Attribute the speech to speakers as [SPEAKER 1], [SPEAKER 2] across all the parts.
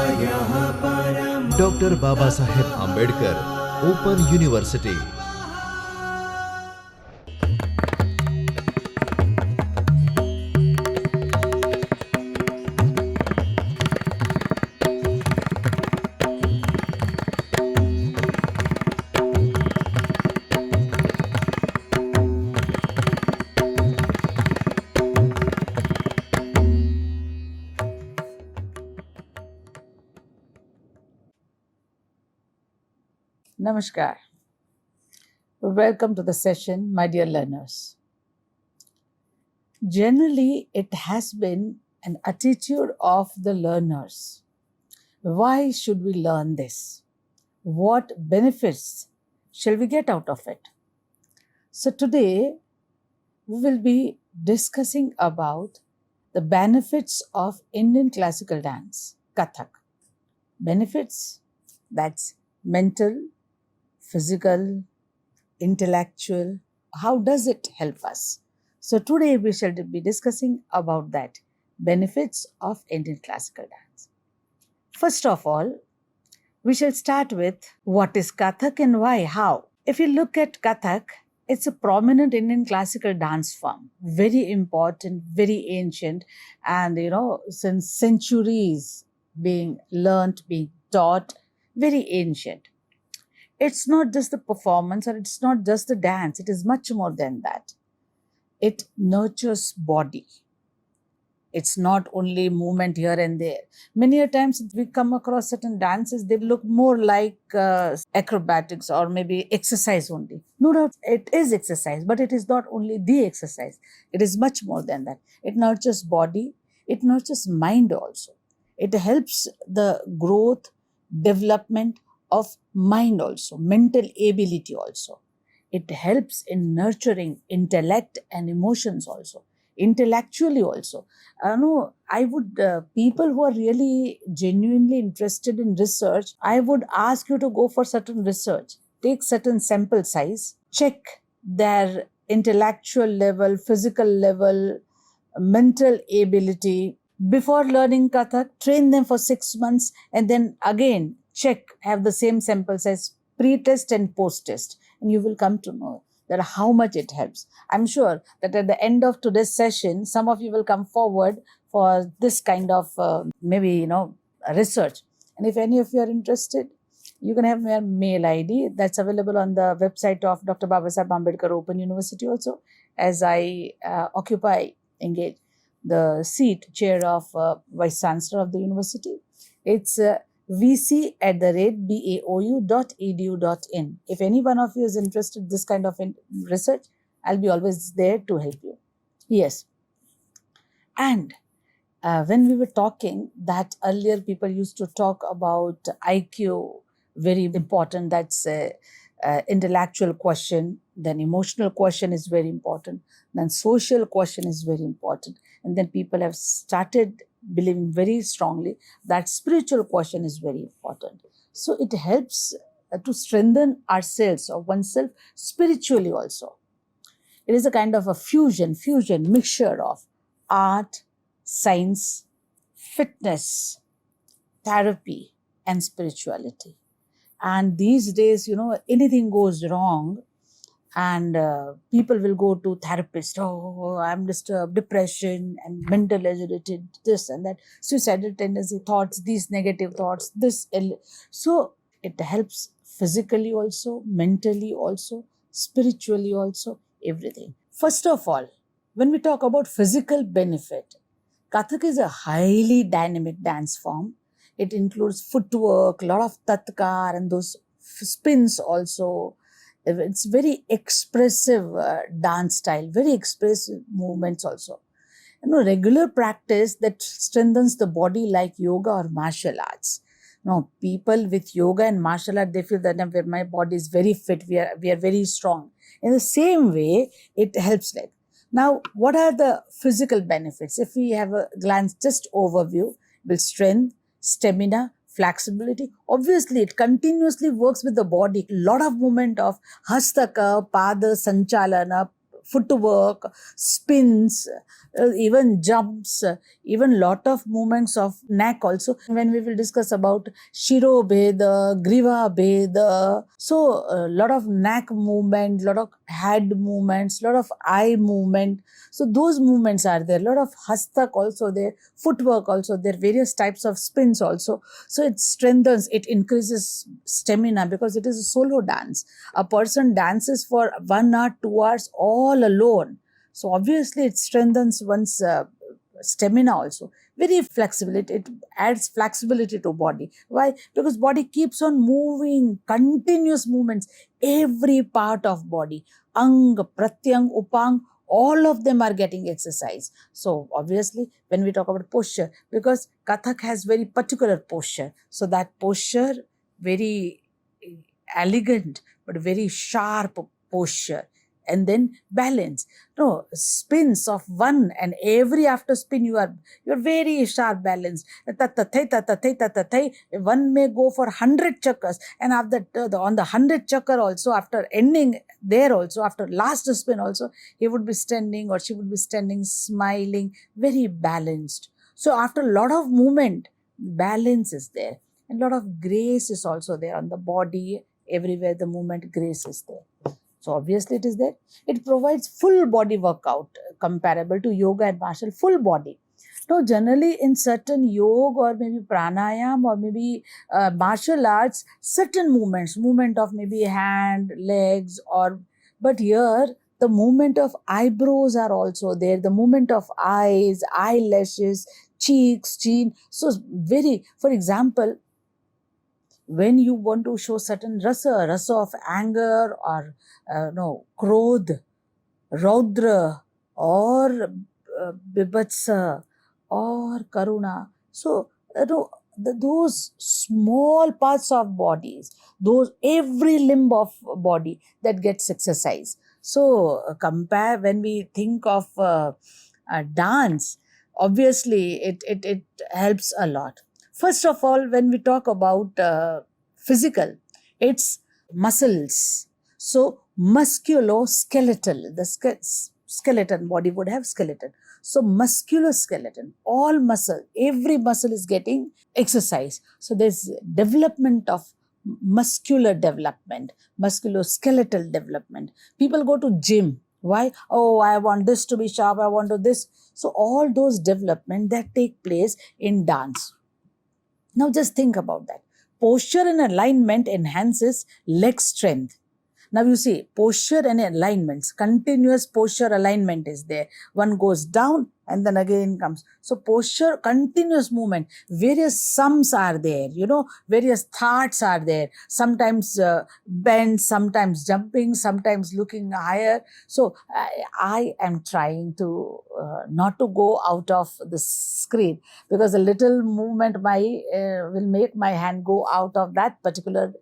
[SPEAKER 1] Dr. Babasaheb Ambedkar Open University.
[SPEAKER 2] Namaskar. Welcome to the session, my dear learners. Generally, it has been an attitude of the learners. Why should we learn this? What benefits shall we get out of it? So today, we will be discussing about the benefits of Indian classical dance, Kathak. Benefits, that's mental, physical, intellectual. How does it help us? So today we shall be discussing about that, benefits of Indian classical dance. First of all, we shall start with what is Kathak and why, how. If you look at Kathak, it's a prominent Indian classical dance form, very important, very ancient, and since centuries being learnt, being taught, very ancient. It's not just the performance or it's not just the dance, it is much more than that. It nurtures body. It's not only movement here and there. Many a times we come across certain dances, they look more like acrobatics or maybe exercise only. No doubt it is exercise, but it is not only the exercise. It is much more than that. It nurtures body, it nurtures mind also. It helps the growth, development of mind also, mental ability also. It helps in nurturing intellect and emotions also, intellectually also. I would, people who are really genuinely interested in research, I would ask you to go for certain research, take certain sample size, check their intellectual level, physical level, mental ability. Before learning Kathak, train them for 6 months and then again check, have the same sample size, pre-test and post-test, and you will come to know that how much it helps. I'm sure that at the end of today's session, some of you will come forward for this kind of research. And if any of you are interested, you can have my mail ID that's available on the website of Dr. Babasaheb Ambedkar Open University also, as I engage the chair of Vice Chancellor of the university. It's vc@baou.edu.in. If any one of you is interested in this kind of research, I'll be always there to help you. Yes. And when we were talking that earlier, people used to talk about IQ, very important. That's intellectual question. Then emotional question is very important. Then social question is very important. And then people have started believing very strongly that spiritual question is very important. So it helps to strengthen ourselves or oneself spiritually also. It is a kind of a fusion, mixture of art, science, fitness, therapy, and spirituality. And these days, anything goes wrong and people will go to therapist. Oh, I'm disturbed, depression and mental agitated, this and that, suicidal tendency thoughts, these negative thoughts, this. So it helps physically also, mentally also, spiritually also, everything. First of all, when we talk about physical benefit, Kathak is a highly dynamic dance form. It includes footwork, a lot of tatkar and those spins also. It's very expressive dance style, very expressive movements also. Regular practice that strengthens the body like yoga or martial arts. People with yoga and martial art, they feel that my body is very fit, we are very strong. In the same way, it helps like. Now, what are the physical benefits? If we have a glance, just overview, build strength, stamina, flexibility. Obviously, it continuously works with the body. A lot of movement of hastaka, pada, sanchalana, footwork, spins, even jumps, even lot of movements of neck also. When we will discuss about Shiro Bheda, Griva Bheda, so a lot of neck movement, lot of head movements, lot of eye movement. So those movements are there. Lot of hastak also there, footwork also there, various types of spins also. So it strengthens, it increases stamina because it is a solo dance. A person dances for 1 hour, 2 hours all alone. So obviously it strengthens one's stamina also. Very flexible. It adds flexibility to body. Why? Because body keeps on moving, continuous movements, every part of body. Ang, pratyang, upang, all of them are getting exercise. So obviously when we talk about posture, because Kathak has very particular posture. So that posture, very elegant, but very sharp posture. And then balance. No, spins of one, and every after spin you're very sharp balance. One may go for 100 chakras, and after on the 100 chakra also, after ending there also, after last spin also, he would be standing or she would be standing, smiling, very balanced. So after a lot of movement, balance is there, and a lot of grace is also there on the body. Everywhere the movement, grace is there. So obviously it is there. It provides full body workout comparable to yoga and martial, full body. Now generally in certain yoga or maybe pranayam or maybe martial arts, certain movement of maybe hand, legs, or but here the movement of eyebrows are also there, the movement of eyes, eyelashes, cheeks, chin. So very, for example, when you want to show certain rasa of anger or krodh, raudra, or bibhatsa, or karuna. So those small parts of bodies, those every limb of body that gets exercise. So compare when we think of dance, obviously it helps a lot. First of all, when we talk about physical, it's muscles. So musculoskeletal, the skeleton body would have skeleton. So musculoskeleton, all muscle, every muscle is getting exercise. So there's development of muscular development, musculoskeletal development. People go to gym. Why? Oh, I want this to be sharp, I want to this. So all those development that take place in dance. Now just think about that. Posture and alignment enhances leg strength. Now you see, posture and alignments, continuous posture alignment is there. One goes down and then again comes. So posture, continuous movement, various sums are there, various thoughts are there. Sometimes bend, sometimes jumping, sometimes looking higher. So I am trying to not to go out of the screen, because a little movement will make my hand go out of that particular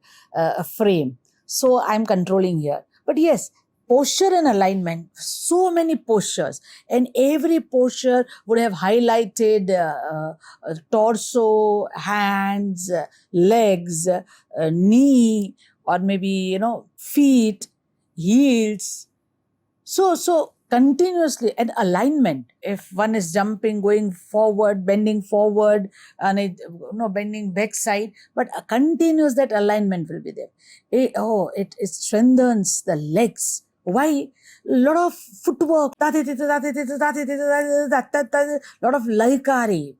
[SPEAKER 2] frame. So I'm controlling here. But yes, posture and alignment, so many postures, and every posture would have highlighted torso, hands, legs, knee, or maybe, feet, heels. So continuously, and alignment, if one is jumping, going forward, bending forward, and bending back side, but a continuous, that alignment will be there. It strengthens the legs. Why? Lot of footwork, lot of laikari,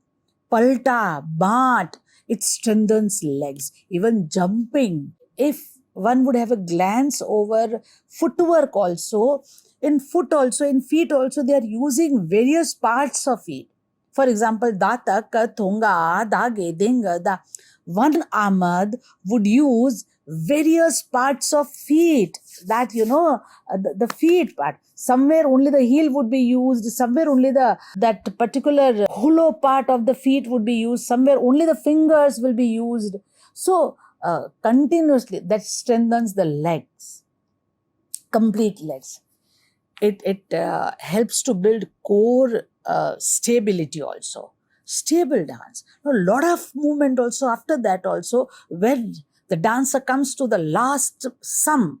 [SPEAKER 2] palta, baat, it strengthens legs. Even jumping, if one would have a glance over footwork also, in feet also, they are using various parts of it. For example, data, thunga, dage, denga, da. One Ahmad would use various parts of feet, that, the feet part. Somewhere only the heel would be used, somewhere only that particular hollow part of the feet would be used, somewhere only the fingers will be used. So continuously, that strengthens the legs, complete legs. It helps to build core stability also. Stable dance. A lot of movement also after that also, when the dancer comes to the last sum,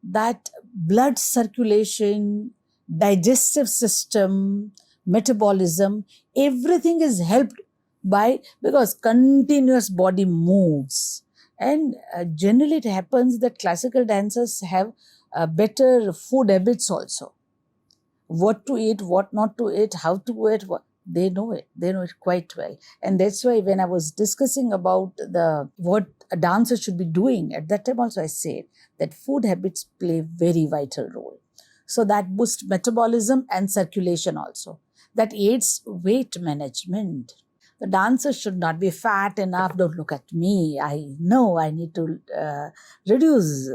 [SPEAKER 2] that blood circulation, digestive system, metabolism, everything is helped by, because continuous body moves. And generally it happens that classical dancers have better food habits also. What to eat, what not to eat, how to eat, they know it. They know it quite well. And that's why when I was discussing about what a dancer should be doing, at that time also I said that food habits play very vital role. So that boosts metabolism and circulation also. That aids weight management. The dancer should not be fat enough. Don't look at me. I know I need to reduce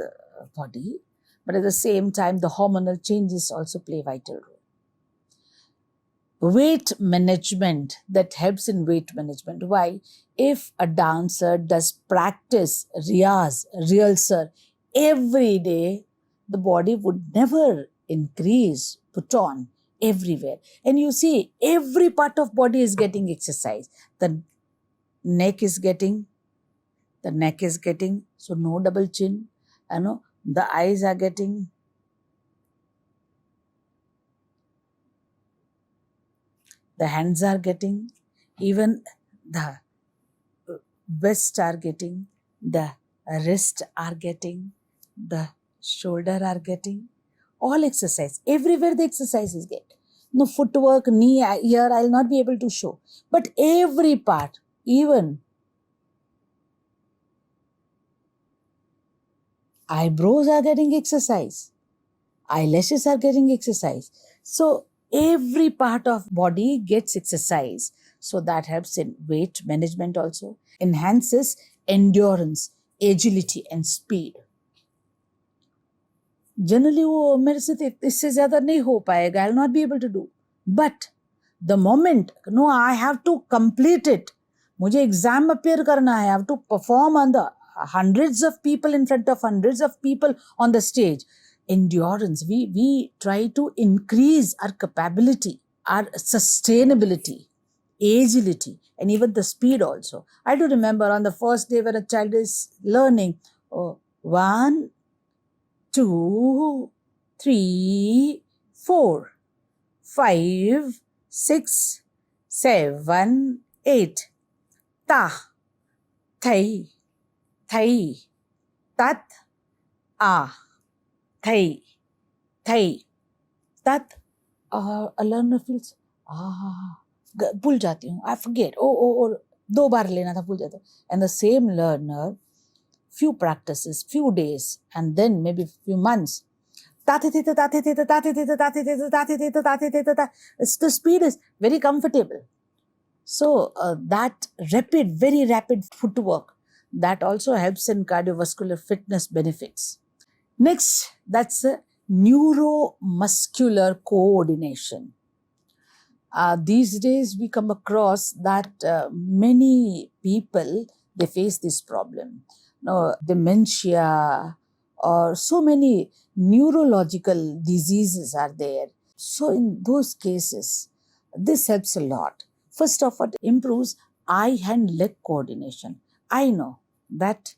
[SPEAKER 2] body. But at the same time, the hormonal changes also play vital role. Weight management, that helps in weight management. Why? If a dancer does practice, riyaz, rehearsal every day, the body would never increase, put on everywhere. And you see, every part of body is getting exercise. The neck is getting, so no double chin, the eyes are getting, the hands are getting, even the wrist are getting, the wrist are getting, the shoulder are getting, all exercise. Everywhere the exercises get. No footwork, knee, here I'll not be able to show. But every part, even eyebrows are getting exercise, eyelashes are getting exercise. So every part of body gets exercise. So that helps in weight management also, enhances endurance, agility and speed. Generally वो मेरे से इससे ज़्यादा नहीं हो पाएगा, I'll not be able to do. But the moment, no, I have to complete it. मुझे exam appear करना है, I have to perform on the hundreds of people, in front of hundreds of people on the stage. Endurance, we try to increase our capability, our sustainability, agility, and even the speed also. I do remember on the first day when a child is learning, 1, 2, 3, 4, 5, 6, 7, 8. Ta, thai, thai, tat, a, thai, thai, tat. A learner feels, भूल जाती हूँ, I forget, or 2 बार लेना था, भूल जाता हूँ. And the same learner, few practices, few days, and then maybe few months, the speed is very comfortable. So that very rapid footwork, that also helps in cardiovascular fitness benefits. Next, that's neuromuscular coordination. These days we come across that many people, they face this problem. Dementia or so many neurological diseases are there. So in those cases, this helps a lot. First of all, it improves eye-hand-leg coordination. I know that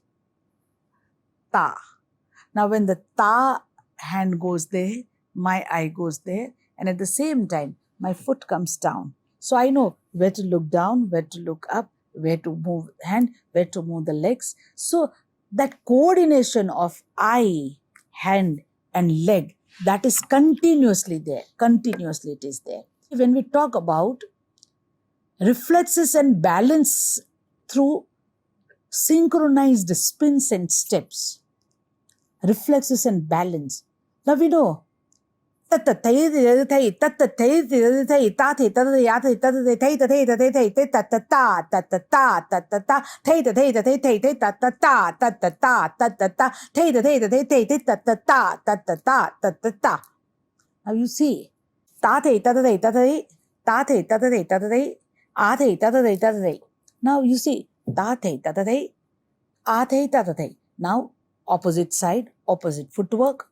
[SPEAKER 2] ta. Now when the ta hand goes there, my eye goes there, and at the same time, my foot comes down. So I know where to look down, where to look up, where to move hand, where to move the legs. So that coordination of eye, hand and leg, that is continuously there. Continuously it is there. When we talk about reflexes and balance through synchronized spins and steps, reflexes and balance. Now we know Now you see, now you see, now opposite side, opposite footwork,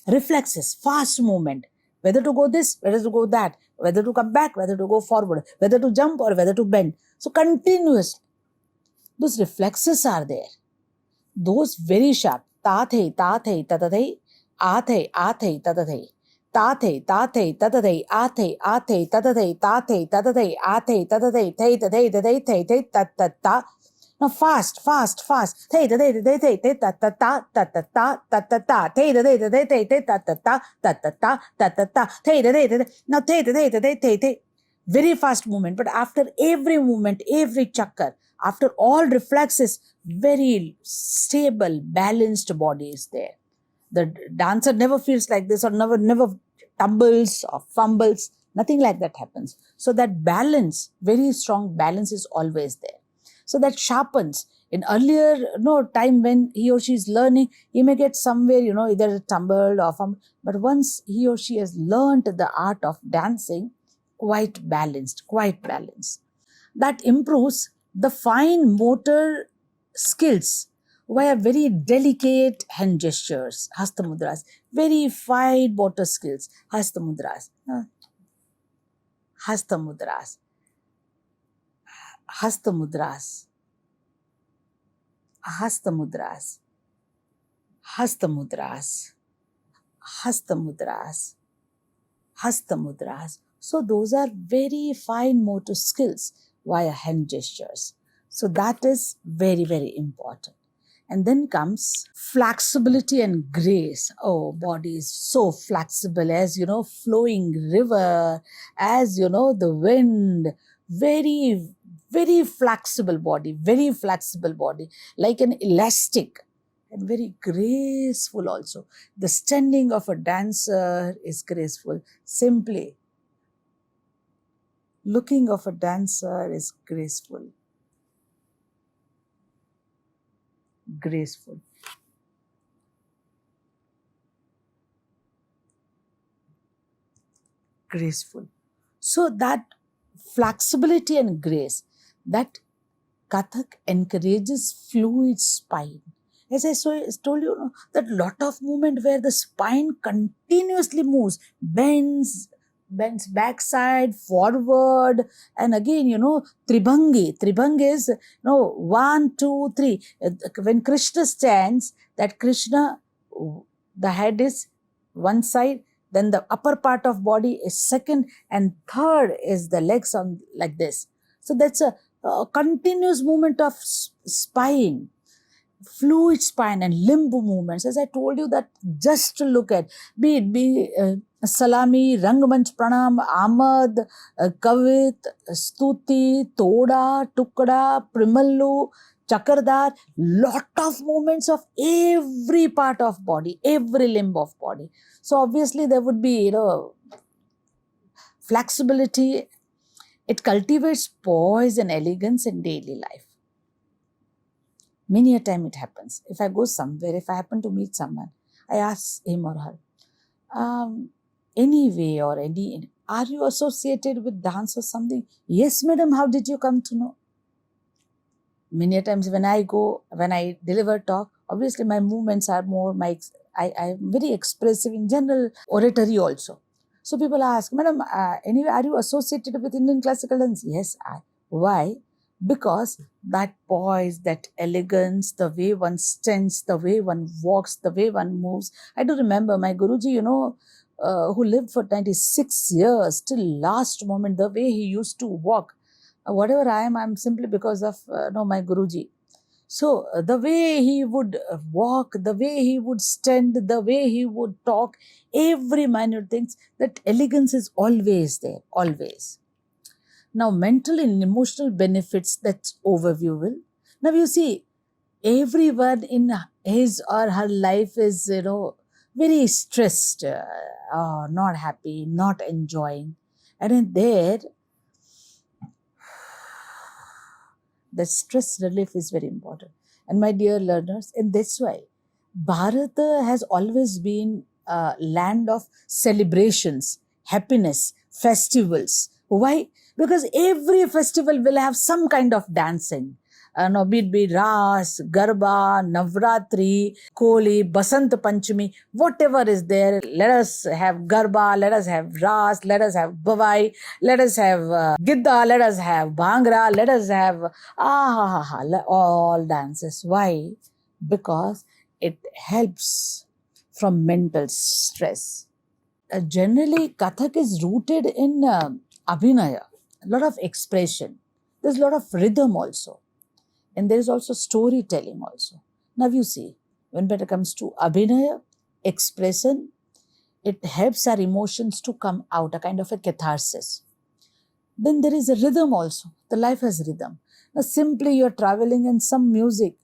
[SPEAKER 2] reflexes, fast movement, whether to go this, whether to go that, whether to come back, whether to go forward, whether to jump or whether to bend. So continuous, those reflexes are there. Those very sharp, ta thai, Athei, athei, tadathei. Tathei, tathei, tadathei, athei, athei, tadathei, tathei, tadathei, athei, tadathei, thei, tadei, tadei, thei, thei, tat, tat, ta. Now fast, fast, fast. Thei, tadei, tadei, thei, thei, tat, tat, ta, tat, tat, ta, tat, tat, ta. Thei, tadei, tadei, thei, thei, tat, tat, ta, tat, tat, ta, tat, tat, ta. Thei, tadei, tadei. Now thei, tadei, tadei, thei, thei. Very fast movement, but after every movement, every chakkar, after all reflexes, very stable, balanced body is there. The dancer never feels like this or never tumbles or fumbles. Nothing like that happens. So that balance, very strong balance is always there. So that sharpens. In earlier time when he or she is learning, he may get somewhere, either tumbled or fumbled. But once he or she has learned the art of dancing, quite balanced. That improves the fine motor skills via very delicate hand gestures, hasta mudras, very fine motor skills, hasta mudras, hasta mudras, hasta mudras, hasta mudras, hasta mudras, hasta mudras, hasta mudras. So those are very fine motor skills via hand gestures. So that is very, very important. And then comes flexibility and grace. Oh, body is so flexible as, flowing river, as, the wind. Very, very flexible body, like an elastic and very graceful also. The standing of a dancer is graceful. Simply looking of a dancer is graceful. Graceful. Graceful. So that flexibility and grace, that Kathak encourages fluid spine. As I told you, that lot of movement where the spine continuously moves, bends backside, forward, and again, Tribhangi. Tribhangi is, 1, 2, 3. When Krishna stands, that Krishna, the head is one side, then the upper part of body is second, and third is the legs on like this. So that's a continuous movement of spine, fluid spine and limb movements. As I told you, that just to look at, be it Salami, Rangamanch Pranam, Amad, Kavit, Stuti, Toda, Tukda, Primallu, Chakardar, lot of movements of every part of body, every limb of body. So obviously there would be, flexibility. It cultivates poise and elegance in daily life. Many a time it happens. If I go somewhere, if I happen to meet someone, I ask him or her, any way or are you associated with dance or something? Yes, madam, how did you come to know? Many a times when I deliver talk, obviously my movements are more, I'm very expressive in general oratory also. So people ask, madam, anyway, are you associated with Indian classical dance? Yes. Why? Because that poise, that elegance, the way one stands, the way one walks, the way one moves. I do remember my Guruji, who lived for 96 years, till last moment, the way he used to walk. Whatever I am, I'm simply because of my Guruji. So the way he would walk, the way he would stand, the way he would talk, every minor things, that elegance is always there, always. Now, mental and emotional benefits, that overview will. Now, you see, everyone in his or her life is, very stressed, not happy, not enjoying. And in there, the stress relief is very important. And my dear learners, in this way, Bharat has always been a land of celebrations, happiness, festivals. Why? Because every festival will have some kind of dancing. Be it Ras, Garba, Navratri, Koli, Basant Panchami, whatever is there. Let us have Garba, let us have Ras, let us have Bhavai, let us have Gidda, let us have Bhangra, let us have all dances. Why? Because it helps from mental stress. Generally, Kathak is rooted in Abhinaya, a lot of expression. There's a lot of rhythm also. And there is also storytelling also. Now you see, when it comes to Abhinaya, expression, it helps our emotions to come out, a kind of a catharsis. Then there is a rhythm also. The life has rhythm. Now simply you're traveling in some music,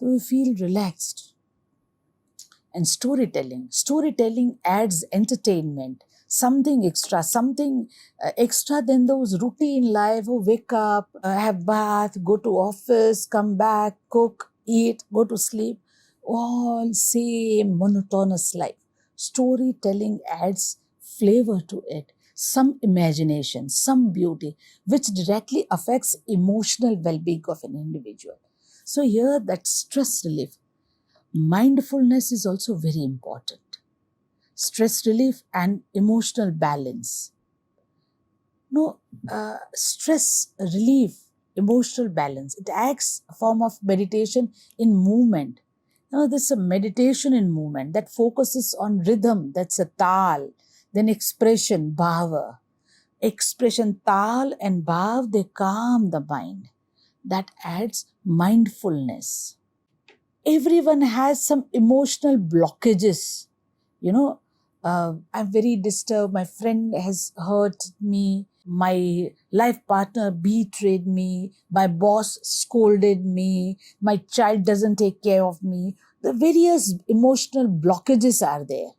[SPEAKER 2] so you feel relaxed. And storytelling adds entertainment, something extra than those routine life. Oh, wake up, have bath, go to office, come back, cook, eat, go to sleep. All same monotonous life. Storytelling adds flavor to it, some imagination, some beauty, which directly affects emotional well-being of an individual. So here, that stress relief, mindfulness is also very important. Stress relief and emotional balance. No, stress relief, emotional balance. It acts a form of meditation in movement. Now, there's a meditation in movement that focuses on rhythm, that's a tal, then expression, bhava. Expression, tal and bhav, they calm the mind. That adds mindfulness. Everyone has some emotional blockages. You know, I'm very disturbed. My friend has hurt me. My life partner betrayed me. My boss scolded me. My child doesn't take care of me. The various emotional blockages are there.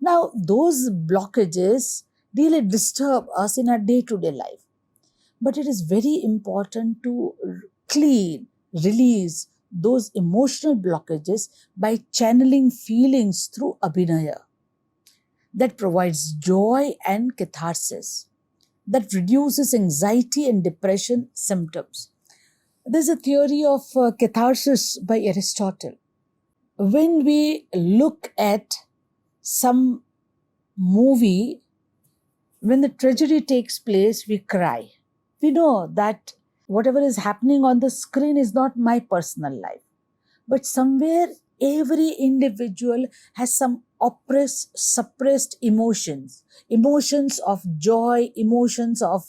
[SPEAKER 2] Now, those blockages really disturb us in our day-to-day life. But it is very important to clean, release those emotional blockages by channeling feelings through Abhinaya. That provides joy and catharsis, that reduces anxiety and depression symptoms. There's a theory of catharsis by Aristotle. When we look at some movie, when the tragedy takes place, we cry. We know that whatever is happening on the screen is not my personal life. But somewhere, every individual has some suppressed emotions. Emotions of joy, emotions of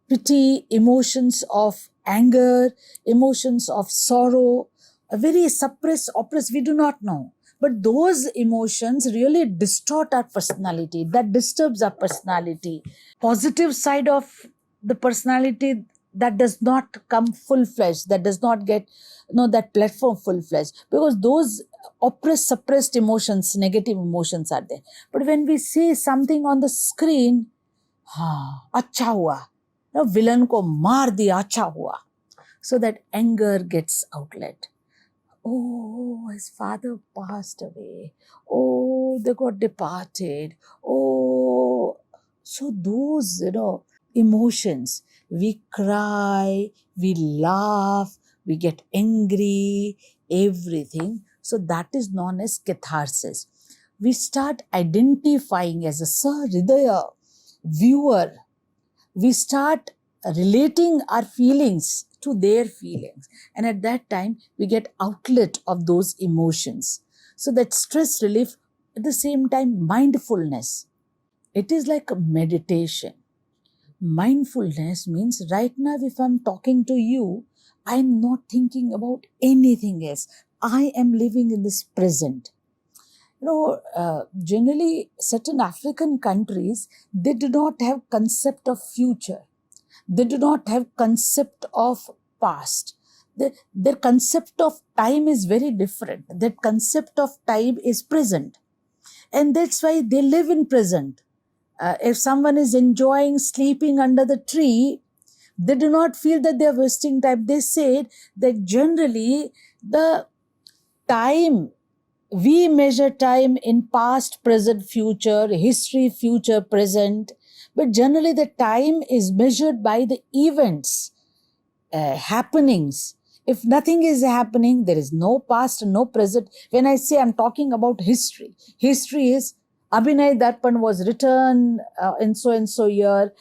[SPEAKER 2] pity, emotions of anger, emotions of sorrow. A very suppressed, oppressed, we do not know. But those emotions really distort our personality. That disturbs our personality. Positive side of the personality, that does not come full-fledged, that does not get that platform full-fledged, because those oppressed, suppressed emotions, negative emotions are there. But when we see something on the screen, acha hua, villain ko maar diya, acha hua, so that anger gets outlet. Oh, his father passed away. Oh, they got departed. Oh, so those, emotions, we cry, we laugh, we get angry, everything. So that is known as catharsis. We start identifying as a Sahridaya viewer. We start relating our feelings to their feelings. And at that time, we get outlet of those emotions. So that stress relief, at the same time, mindfulness. It is like a meditation. Mindfulness means right now, if I'm talking to you, I'm not thinking about anything else. I am living in this present. Generally, certain African countries, they do not have concept of future. They do not have concept of past. Their concept of time is very different. That concept of time is present. And that's why they live in present. If someone is enjoying sleeping under the tree, they do not feel that they are wasting time. They say that generally the time, we measure time in past, present, future, history, future, present. But generally the time is measured by the events, happenings. If nothing is happening, there is no past and no present. When I say I'm talking about history, history is Abhinay Darpan was written in so and so year.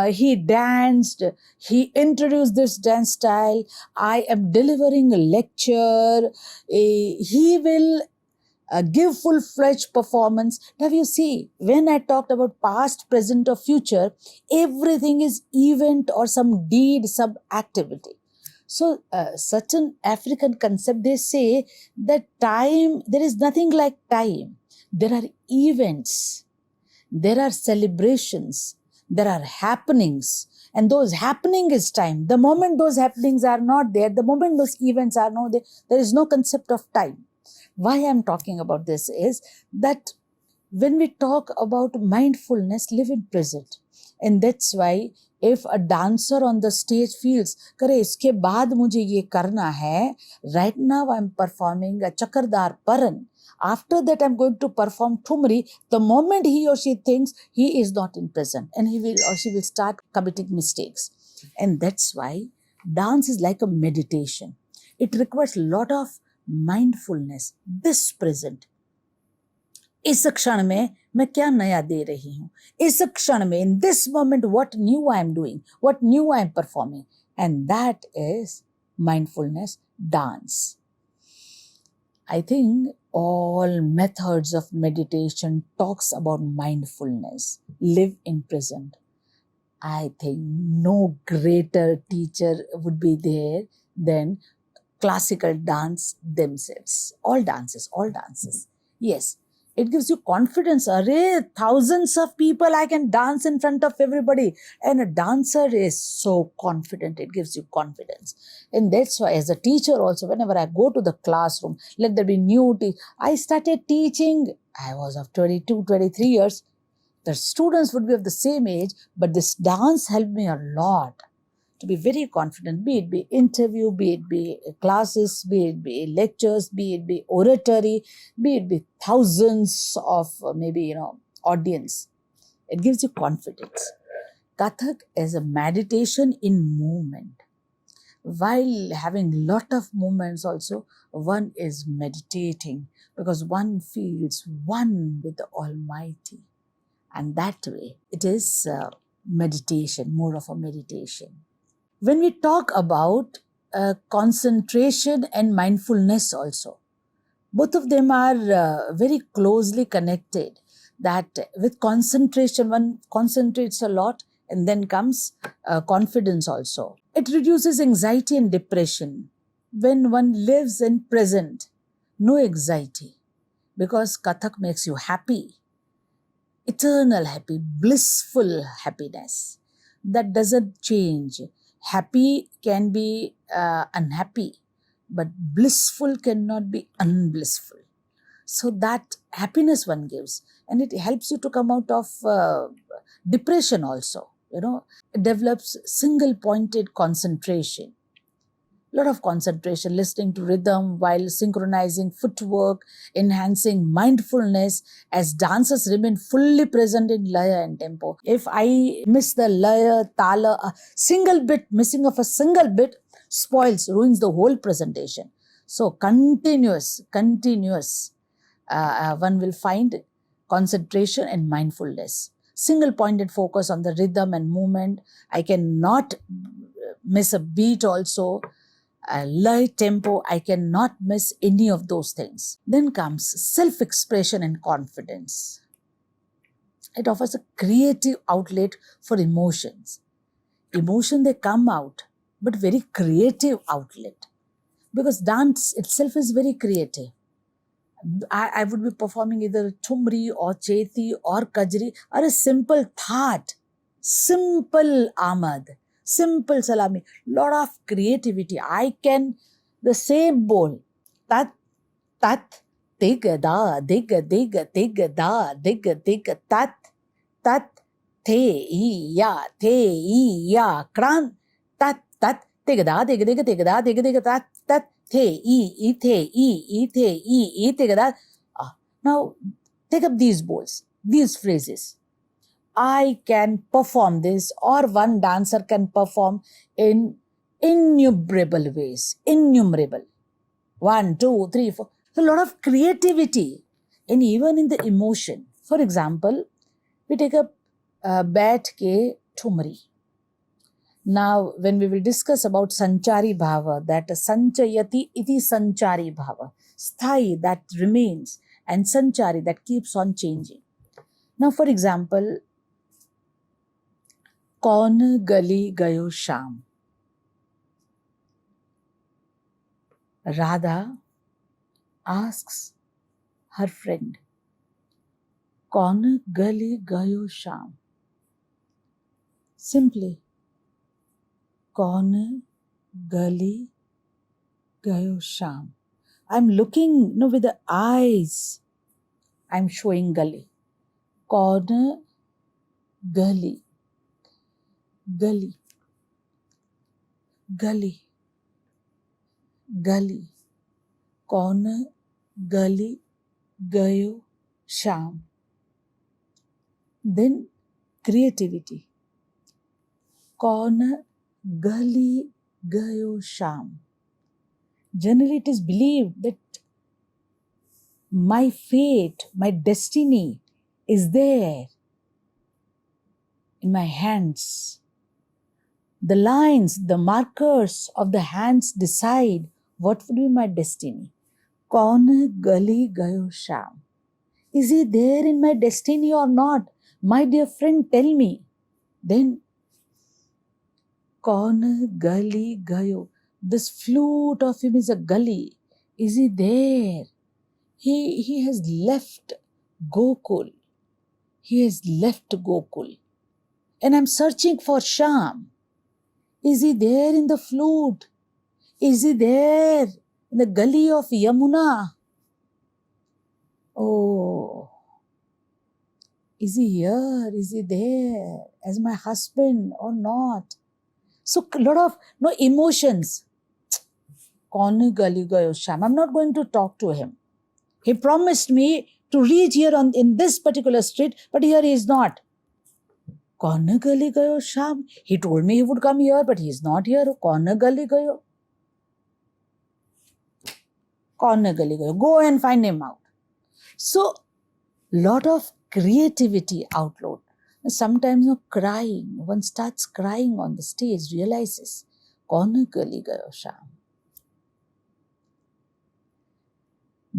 [SPEAKER 2] He danced. He introduced this dance style. I am delivering a lecture. He will give full-fledged performance. Now you see, when I talked about past, present or future, everything is event or some deed, some activity. So such an African concept, they say that time, there is nothing like time. There are events, there are celebrations, there are happenings, and those happening is time. The moment those happenings are not there, the moment those events are not there, there is no concept of time. Why I'm talking about this is that when we talk about mindfulness, live in present. And that's why if a dancer on the stage feels, करे इसके बाद मुझे ये करना है, right now I'm performing a Chakardar Paran. After that I'm going to perform Thumri. The moment he or she thinks, he is not in present and he will or she will start committing mistakes. And that's why dance is like a meditation. It requires a lot of mindfulness, this present. इस क्षण में मैं क्या नया दे रही हूँ, इस क्षण में, in this moment, what new I am doing, what new I am performing, and that is mindfulness dance. I think all methods of meditation talks about mindfulness, live in present. I think no greater teacher would be there than classical dance themselves. All dances. Yes, it gives you confidence. Array, thousands of people, I can dance in front of everybody. And a dancer is so confident. It gives you confidence. And that's why as a teacher also, whenever I go to the classroom, let there be new I started teaching. I was of 22, 23 years. The students would be of the same age, but this dance helped me a lot to be very confident, be it be interview, be it be classes, be it be lectures, be it be oratory, be it be thousands of audience. It gives you confidence. Kathak is a meditation in movement. While having lot of movements also, one is meditating because one feels one with the Almighty. And that way, it is meditation, more of a meditation. When we talk about concentration and mindfulness also, both of them are very closely connected. That with concentration, one concentrates a lot and then comes confidence also. It reduces anxiety and depression. When one lives in present, no anxiety because Kathak makes you happy. Eternal happy, blissful happiness that doesn't change. Happy can be unhappy, but blissful cannot be unblissful. So that happiness one gives, and it helps you to come out of depression also. It develops single-pointed concentration. Lot of concentration, listening to rhythm while synchronizing footwork, enhancing mindfulness as dancers remain fully present in laya and tempo. If I miss the laya, tala, a single bit, missing of a single bit ruins the whole presentation. So continuous, one will find concentration and mindfulness. Single-pointed focus on the rhythm and movement. I cannot miss a beat also. Light tempo, I cannot miss any of those things. Then comes self-expression and confidence. It offers a creative outlet for emotions. Emotion, they come out, but very creative outlet. Because dance itself is very creative. I would be performing either Thumri or Cheti or Kajri or a simple Thaat, simple Amad, simple Salami, lot of creativity. I can, the same bowl, tat, digga da, digga, da, digga, tat, the, ya, kran, tat, digga da, digga, tat, the. Now, take up these bowls, these phrases. I can perform this, or one dancer can perform in innumerable ways. Innumerable. 1, 2, 3, 4. So a lot of creativity, and even in the emotion. For example, we take up Bat Ke Thumri. Now, when we will discuss about Sanchari Bhava, that Sanchayati iti Sanchari Bhava, Sthai, that remains, and sanchari that keeps on changing. Now, for example, Kaun gali gayo sham. Radha asks her friend, Kaun gali gayo sham. Simply, Kaun gali gayo sham. I'm looking, with the eyes. I'm showing gali. Kaun gali. Gali. Gali. Gali. Kaun gali gayo sham. Then creativity. Kaun gali gayo sham. Generally, it is believed that my fate, my destiny is there in my hands. The lines, the markers of the hands decide what would be my destiny. Kaun gali gayo sham. Is he there in my destiny or not? My dear friend, tell me. Then, Kaun gali gayo. This flute of him is a gali. Is he there? He has left Gokul. He has left Gokul. And I'm searching for Sham. Is he there in the flute? Is he there in the gully of Yamuna? Oh, is he here? Is he there as my husband or not? So a lot of emotions. Kaun gali gayo sham. I'm not going to talk to him. He promised me to reach here in this particular street, but here he is not. Kaun gali gayo sham. He told me he would come here, but he is not here. Kaun gali gayo. Kaun gali gayo. Go and find him out. So, lot of creativity outload. Sometimes crying. One starts crying on the stage, realizes, Kaun gali gayo sham.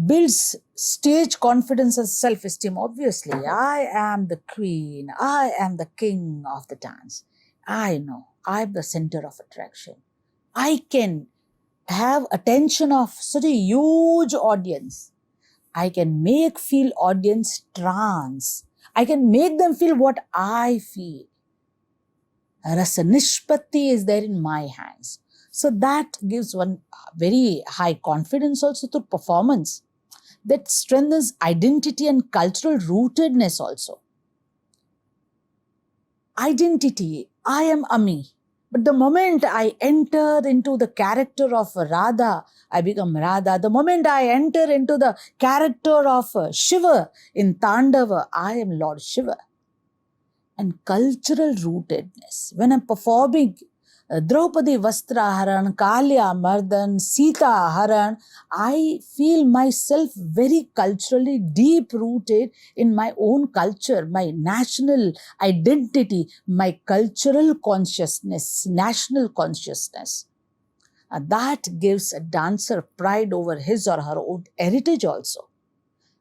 [SPEAKER 2] Builds stage confidence and self-esteem. Obviously, I am the queen. I am the king of the dance. I know. I'm the center of attraction. I can have attention of such a huge audience. I can feel audience trance. I can make them feel what I feel. Rasa nishpatti is there in my hands. So that gives one very high confidence also to performance. That strengthens identity and cultural rootedness also. Identity, I am Ami. But the moment I enter into the character of Radha, I become Radha. The moment I enter into the character of Shiva in Tandava, I am Lord Shiva. And cultural rootedness. When I'm performing Draupadi Vastraharan, Kalya Mardan, Sita Haran, I feel myself very culturally deep rooted in my own culture, my national identity, my cultural consciousness, national consciousness. That gives a dancer pride over his or her own heritage also.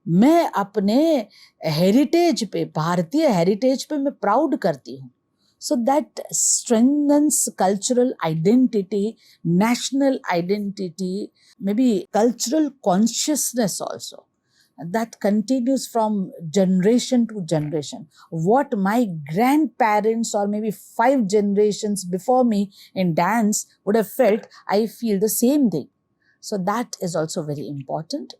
[SPEAKER 2] मैं अपने heritage पे, भारतीय heritage पे मैं proud करती हूँ. So that strengthens cultural identity, national identity, maybe cultural consciousness also. That continues from generation to generation. What my grandparents or maybe 5 generations before me in dance would have felt, I feel the same thing. So that is also very important.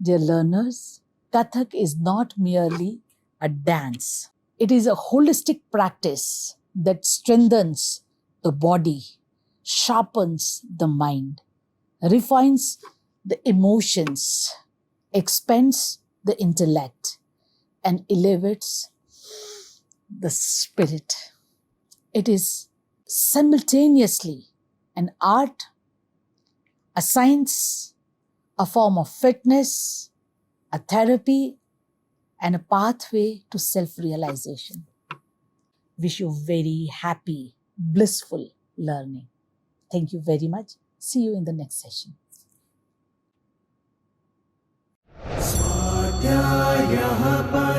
[SPEAKER 2] Dear learners, Kathak is not merely a dance. It is a holistic practice that strengthens the body, sharpens the mind, refines the emotions, expands the intellect, and elevates the spirit. It is simultaneously an art, a science, a form of fitness, a therapy, and a pathway to self-realization. Wish you very happy, blissful learning. Thank you very much. See you in the next session.
[SPEAKER 3] स्वाध्यायः